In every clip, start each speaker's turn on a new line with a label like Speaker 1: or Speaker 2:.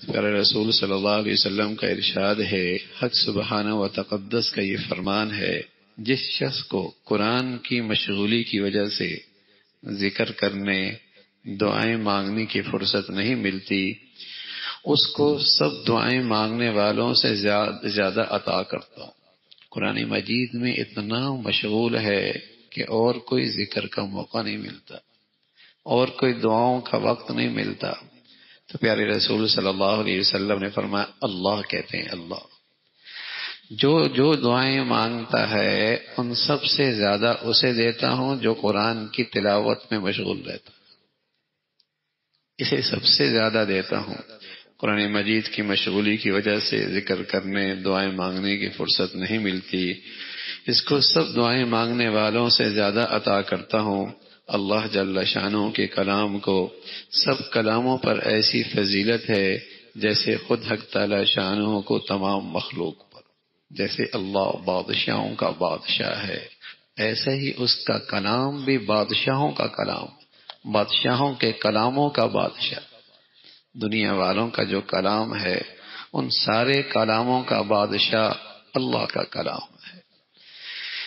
Speaker 1: پیارے رسول صلی اللہ علیہ وسلم کا ارشاد ہے، حق سبحانہ و تقدس کا یہ فرمان ہے، جس شخص کو قرآن کی مشغولی کی وجہ سے ذکر کرنے، دعائیں مانگنے کی فرصت نہیں ملتی، اس کو سب دعائیں مانگنے والوں سے زیادہ عطا کرتا ہوں۔ قرآن مجید میں اتنا مشغول ہے کہ اور کوئی ذکر کا موقع نہیں ملتا، اور کوئی دعاؤں کا وقت نہیں ملتا۔ تو پیارے رسول صلی اللہ علیہ وسلم نے فرمایا، اللہ کہتے ہیں اللہ جو دعائیں مانگتا ہے ان سب سے زیادہ اسے دیتا ہوں جو قرآن کی تلاوت میں مشغول رہتا، اسے سب سے زیادہ دیتا ہوں۔ قرآن مجید کی مشغولی کی وجہ سے ذکر کرنے، دعائیں مانگنے کی فرصت نہیں ملتی، اس کو سب دعائیں مانگنے والوں سے زیادہ عطا کرتا ہوں۔ اللہ جل شانہ کے کلام کو سب کلاموں پر ایسی فضیلت ہے جیسے خود حق تعالی شانہ کو تمام مخلوق پر۔ جیسے اللہ بادشاہوں کا بادشاہ ہے، ایسے ہی اس کا کلام بھی بادشاہوں کا کلام، بادشاہوں کے کلاموں کا بادشاہ۔ دنیا والوں کا جو کلام ہے ان سارے کلاموں کا بادشاہ اللہ کا کلام ہے۔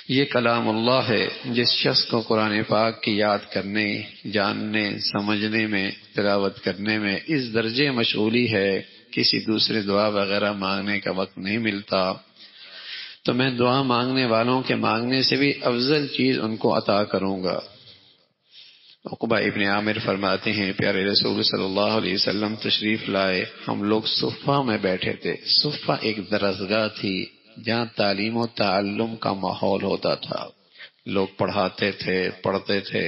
Speaker 1: یہ کلام اللہ ہے۔ جس شخص کو قرآن پاک کی یاد کرنے، جاننے، سمجھنے میں، تلاوت کرنے میں اس درجے مشغولی ہے، کسی دوسرے دعا وغیرہ مانگنے کا وقت نہیں ملتا، تو میں دعا مانگنے والوں کے مانگنے سے بھی افضل چیز ان کو عطا کروں گا۔ عقبہ ابن عامر فرماتے ہیں، پیارے رسول صلی اللہ علیہ وسلم تشریف لائے، ہم لوگ صفہ میں بیٹھے تھے۔ صفہ ایک درسگاہ تھی جہاں تعلیم و تعلم کا ماحول ہوتا تھا، لوگ پڑھاتے تھے، پڑھتے تھے۔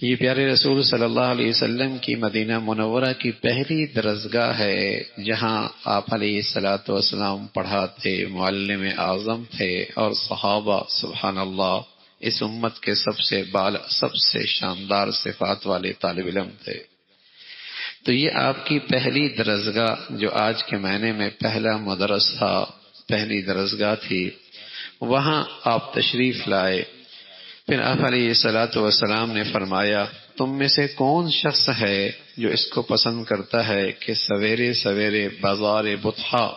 Speaker 1: یہ پیارے رسول صلی اللہ علیہ وسلم کی مدینہ منورہ کی پہلی درسگاہ ہے جہاں آپ علیہ الصلوۃ والسلام پڑھاتے، معلم اعظم تھے، اور صحابہ سبحان اللہ اس امت کے سب سے شاندار صفات والے طالب علم تھے۔ تو یہ آپ کی پہلی درسگاہ، جو آج کے معنی میں پہلا مدرسہ، پہلی درسگاہ تھی، وہاں آپ تشریف لائے۔ پھر آپ علیہ الصلوۃ والسلام نے فرمایا، تم میں سے کون شخص ہے جو اس کو پسند کرتا ہے کہ سویرے سویرے بازار بطحا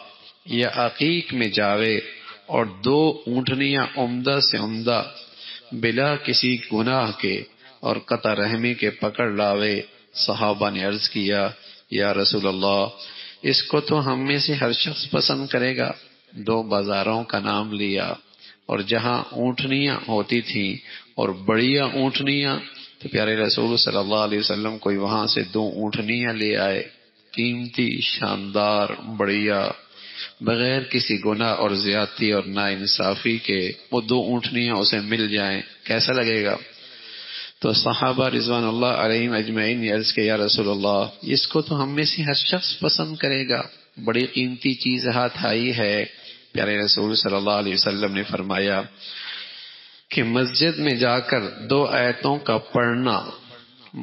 Speaker 1: یا عقیق میں جاوے اور 2 اونٹنیاں عمدہ سے عمدہ بلا کسی گناہ کے اور قطع رحمی کے پکڑ لاوے؟ صحابہ نے عرض کیا، یا رسول اللہ، اس کو تو ہم میں سے ہر شخص پسند کرے گا۔ 2 بازاروں کا نام لیا، اور جہاں اونٹنیاں ہوتی تھیں اور بڑیا اونٹنیاں، تو پیارے رسول صلی اللہ علیہ وسلم کوئی وہاں سے 2 اونٹنیاں لے آئے، قیمتی، شاندار، بڑیا، بغیر کسی گناہ اور زیادتی اور ناانصافی کے وہ 2 اونٹنیاں اسے مل جائیں، کیسا لگے گا؟ تو صحابہ رضوان اللہ علیہم اجمعین نے عرض کیا، یا رسول اللہ، اس کو تو ہم میں سے ہر شخص پسند کرے گا، بڑی قیمتی چیز ہاتھ آئی ہے۔ پیارے رسول صلی اللہ علیہ وسلم نے فرمایا کہ مسجد میں جا کر 2 آیتوں کا پڑھنا،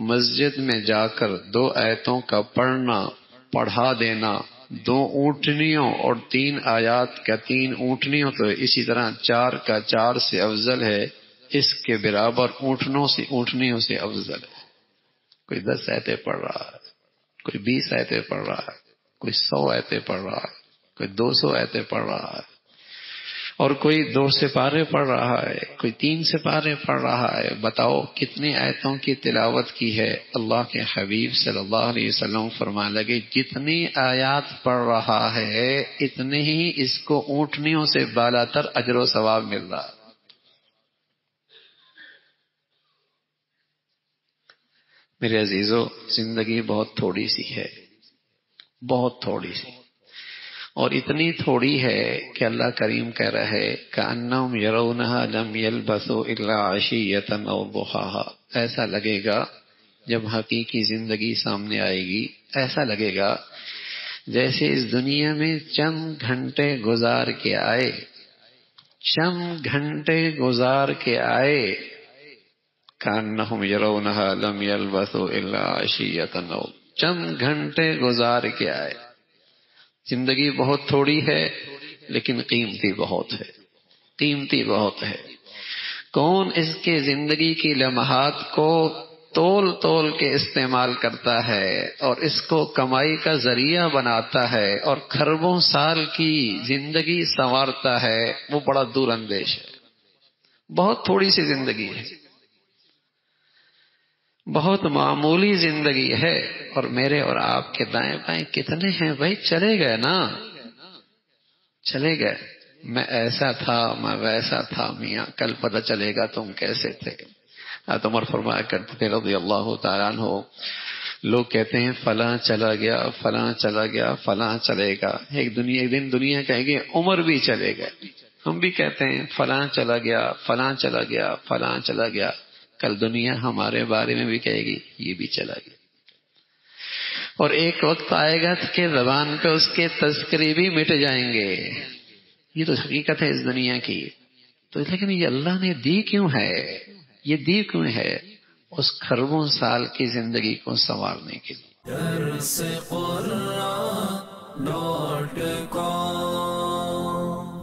Speaker 1: مسجد میں جا کر 2 آیتوں کا پڑھنا، پڑھا دینا 2 اونٹنیوں اور 3 آیات کا 3 اونٹنیوں، تو اسی طرح 4 کا 4 سے افضل ہے، اس کے برابر اونٹنیوں سے افضل ہے۔ کوئی 10 آیتیں پڑھ رہا ہے، کوئی 20 آیتیں پڑھ رہا ہے، کوئی 100 آیتیں پڑھ رہا ہے، کوئی 200 آیتیں پڑھ رہا ہے، اور کوئی 2 سپارے پڑھ رہا ہے، کوئی 3 سپارے پڑھ رہا ہے۔ بتاؤ کتنی آیتوں کی تلاوت کی ہے؟ اللہ کے حبیب صلی اللہ علیہ وسلم فرمانے لگے، جتنی آیات پڑھ رہا ہے اتنے ہی اس کو اونٹنیوں سے بالا تر اجر و ثواب مل رہا ہے۔ میرے عزیزو، زندگی بہت تھوڑی سی ہے، بہت تھوڑی سی، اور اتنی تھوڑی ہے کہ اللہ کریم کہہ رہا ہے کأنہم یرونہا لم یلبثوا الا عشیۃ او ضحاہا۔ ایسا لگے گا جب حقیقی زندگی سامنے آئے گی، ایسا لگے گا جیسے اس دنیا میں چند گھنٹے گزار کے آئے، چند گھنٹے گزار کے آئے۔ کأنہم یرونہا لم یلبثوا الا عشیۃ او، چند گھنٹے گزار کے آئے۔ زندگی بہت تھوڑی ہے لیکن قیمتی بہت ہے، قیمتی بہت ہے۔ کون اس کے زندگی کی لمحات کو تول تول کے استعمال کرتا ہے اور اس کو کمائی کا ذریعہ بناتا ہے اور کھربوں سال کی زندگی سنوارتا ہے، وہ بڑا دور اندیش ہے۔ بہت تھوڑی سی زندگی ہے، بہت معمولی زندگی ہے، اور میرے اور آپ کے دائیں بائیں کتنے ہیں بھائی؟ چلے گئے نا، چلے گئے۔ میں ایسا تھا، میں ویسا تھا، میاں کل پتہ چلے گا تم کیسے تھے۔ عمر فرمایا کرتے تھے رضی اللہ تعالیٰ عنہ، لوگ کہتے ہیں فلاں چلا گیا، فلاں چلا گیا، فلاں چلے گا، ایک دن دنیا کہے گی عمر بھی چلے گئے۔ ہم بھی کہتے ہیں فلاں چلا گیا، فلاں چلا گیا، فلاں چلا گیا، کل دنیا ہمارے بارے میں بھی کہے گی یہ بھی چلا گیا، اور ایک وقت آئے گا کہ زبان پہ اس کے تذکرے بھی مٹ جائیں گے۔ یہ تو حقیقت ہے اس دنیا کی۔ تو لیکن یہ اللہ نے دی کیوں ہے؟ یہ دی کیوں ہے؟ اس کھربوں سال کی زندگی کو سنوارنے کے لیے۔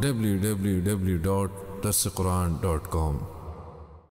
Speaker 2: www.darsequran.com